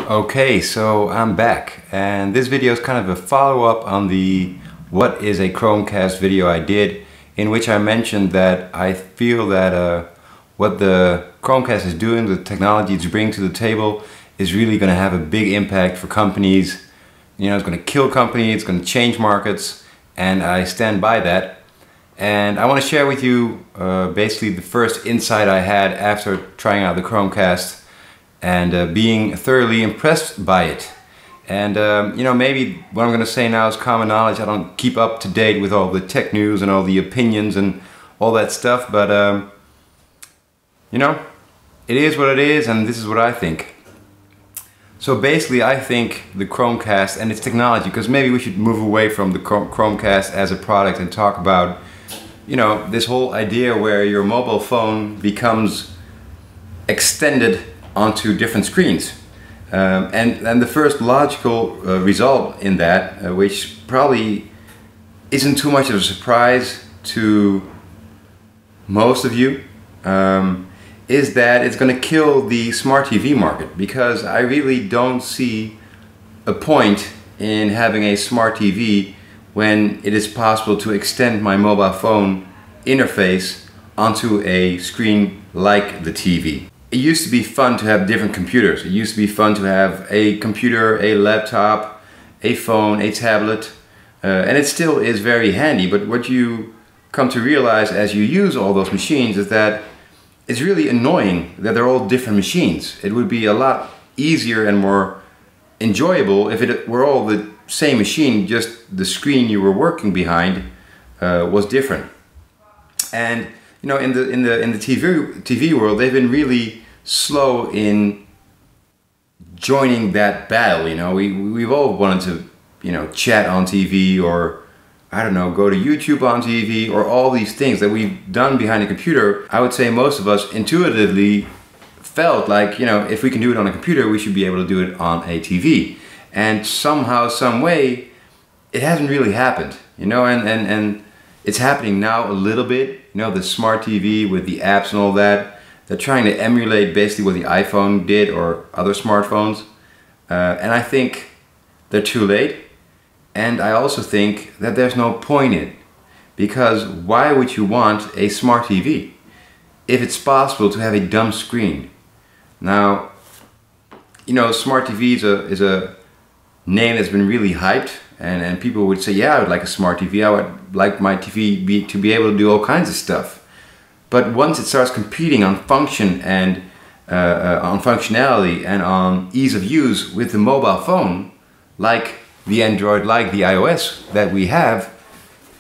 Okay, so I'm back, and this video is kind of a follow-up on the what is a Chromecast video I did, in which I mentioned that I feel that what the Chromecast is doing, the technology it's bringing to the table, is really going to have a big impact for companies. You know, it's going to kill companies, it's going to change markets, and I stand by that. And I want to share with you basically the first insight I had after trying out the Chromecast and being thoroughly impressed by it. And you know, maybe what I'm going to say now is common knowledge. I don't keep up to date with all the tech news and all the opinions and all that stuff, but you know, it is what it is, and this is what I think. So basically, I think the Chromecast and its technology, because maybe we should move away from the Chromecast as a product and talk about, you know, this whole idea where your mobile phone becomes extended onto different screens. And the first logical result in that, which probably isn't too much of a surprise to most of you, is that it's going to kill the smart TV market, because I really don't see a point in having a smart TV when it is possible to extend my mobile phone interface onto a screen like the TV. It used to be fun to have different computers. It used to be fun to have a computer, a laptop, a phone, a tablet, and it still is very handy. But what you come to realize as you use all those machines is that it's really annoying that they're all different machines. It would be a lot easier and more enjoyable if it were all the same machine, just the screen you were working behind was different. And you know, in the TV world, they've been really slow in joining that battle. You know, we've all wanted to, you know, chat on TV, or I don't know, go to YouTube on TV, or all these things that we've done behind a computer. I would say most of us intuitively felt like, you know, if we can do it on a computer, we should be able to do it on a TV. And somehow, some way, it hasn't really happened, you know, and it's happening now a little bit. You know, the smart TV with the apps and all that, they're trying to emulate basically what the iPhone did or other smartphones. And I think they're too late. And I also think that there's no point in it. Because why would you want a smart TV if it's possible to have a dumb screen? Now, you know, smart TV is a name that's been really hyped, and people would say, yeah, I would like a smart TV, I would like my TV to be able to do all kinds of stuff. But once it starts competing on function and on functionality and on ease of use with the mobile phone, like the Android, like the iOS that we have,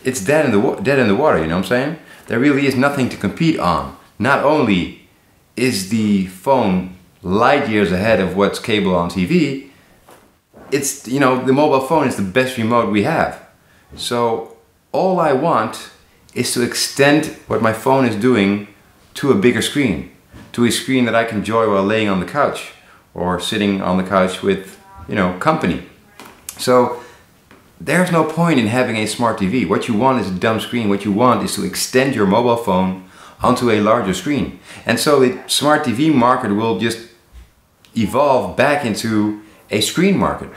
it's dead in the water, you know what I'm saying? There really is nothing to compete on. Not only is the phone light years ahead of what's cable on TV, it's, you know, the mobile phone is the best remote we have. So all I want is to extend what my phone is doing to a bigger screen, to a screen that I can enjoy while laying on the couch or sitting on the couch with, you know, company. So there's no point in having a smart TV. What you want is a dumb screen. What you want is to extend your mobile phone onto a larger screen. And so the smart TV market will just evolve back into a screen market.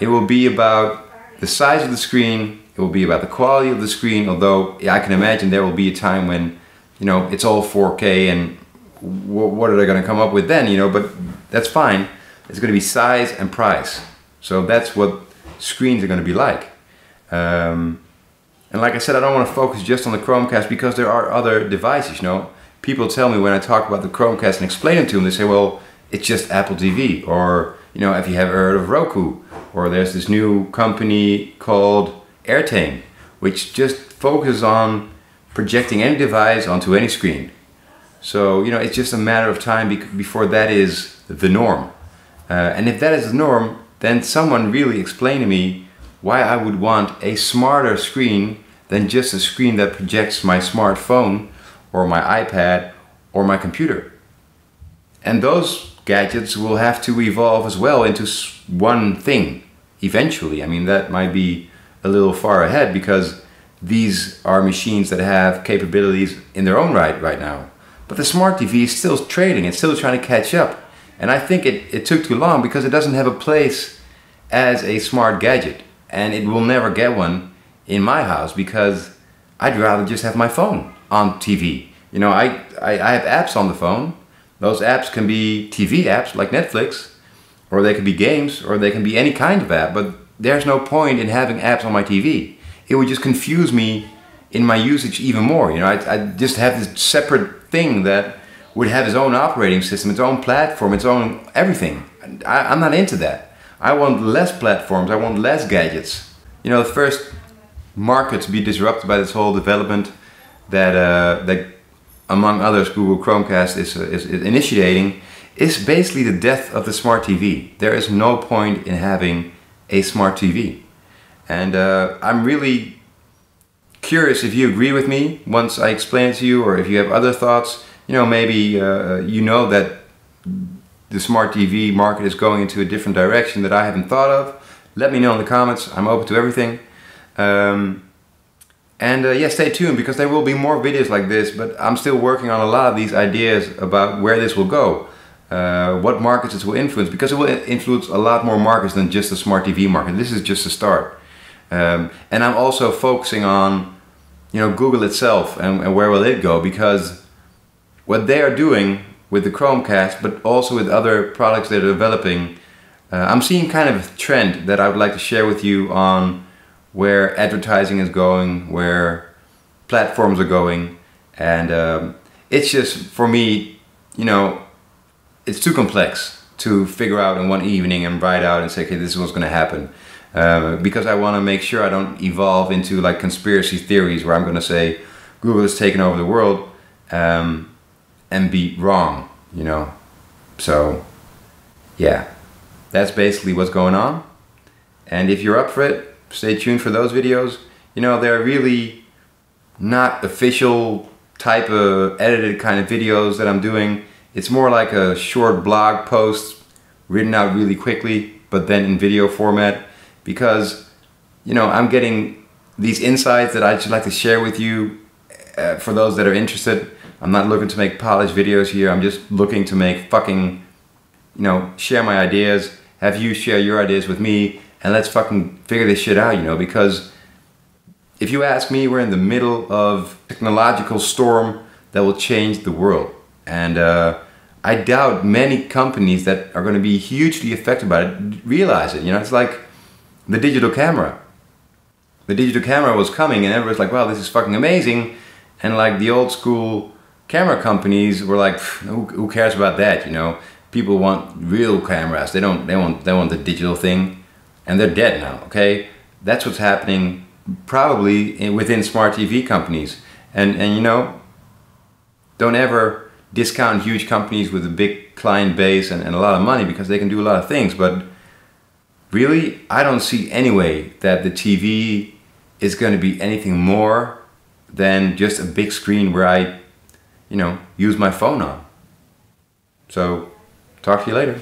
It will be about the size of the screen, it will be about the quality of the screen, although I can imagine there will be a time when, you know, it's all 4K and what are they going to come up with then, you know, but that's fine. It's going to be size and price. So that's what screens are going to be like. And like I said, I don't want to focus just on the Chromecast because there are other devices, you know. People tell me when I talk about the Chromecast and explain it to them, they say, well, it's just Apple TV, or, you know, if you have heard of Roku, or there's this new company called Airtame, which just focuses on projecting any device onto any screen. So, you know, it's just a matter of time before that is the norm. And if that is the norm, then someone really explain to me why I would want a smarter screen than just a screen that projects my smartphone or my iPad or my computer. And those gadgets will have to evolve as well into one thing eventually. I mean, that might be a little far ahead because these are machines that have capabilities in their own right now. But the smart TV is still trading, it's still trying to catch up. And I think it took too long because it doesn't have a place as a smart gadget. And it will never get one in my house because I'd rather just have my phone on TV. You know, I have apps on the phone. Those apps can be TV apps like Netflix, or they can be games, or they can be any kind of app, but there's no point in having apps on my TV. It would just confuse me in my usage even more. You know, I just have this separate thing that would have its own operating system, its own platform, its own everything. I'm not into that. I want less platforms, I want less gadgets. You know, the first market to be disrupted by this whole development that among others Google Chromecast is initiating is basically the death of the smart TV. There is no point in having a smart TV. And I'm really curious if you agree with me once I explain it to you, or if you have other thoughts. You know, maybe you know that the smart TV market is going into a different direction that I haven't thought of. Let me know in the comments. I'm open to everything. Yeah, stay tuned because there will be more videos like this, but I'm still working on a lot of these ideas about where this will go. What markets it will influence, because it will influence a lot more markets than just the smart TV market. This is just a start. And I'm also focusing on, you know, Google itself and where will it go, because what they are doing with the Chromecast, but also with other products they're developing, I'm seeing kind of a trend that I would like to share with you on where advertising is going, where platforms are going, and it's just, for me, you know, it's too complex to figure out in one evening and write out and say, okay, this is what's going to happen. Because I want to make sure I don't evolve into like conspiracy theories where I'm going to say Google has taken over the world and be wrong, you know. So yeah, that's basically what's going on. And if you're up for it, stay tuned for those videos. You know, they're really not official type of edited kind of videos that I'm doing. It's more like a short blog post written out really quickly, but then in video format, because, you know, I'm getting these insights that I'd just like to share with you for those that are interested. I'm not looking to make polished videos here. I'm just looking to make fucking, you know, share my ideas, have you share your ideas with me, and let's fucking figure this shit out, you know, because if you ask me, we're in the middle of a technological storm that will change the world. And I doubt many companies that are going to be hugely affected by it realize it. You know, it's like the digital camera. The digital camera was coming and everyone's like, wow, this is fucking amazing. And like the old school camera companies were like, who cares about that, you know? People want real cameras. They want the digital thing. And they're dead now, okay? That's what's happening probably within smart TV companies. And you know, don't ever discount huge companies with a big client base and a lot of money, because they can do a lot of things. But really, I don't see any way that the TV is going to be anything more than just a big screen where I, you know, use my phone on. So, talk to you later.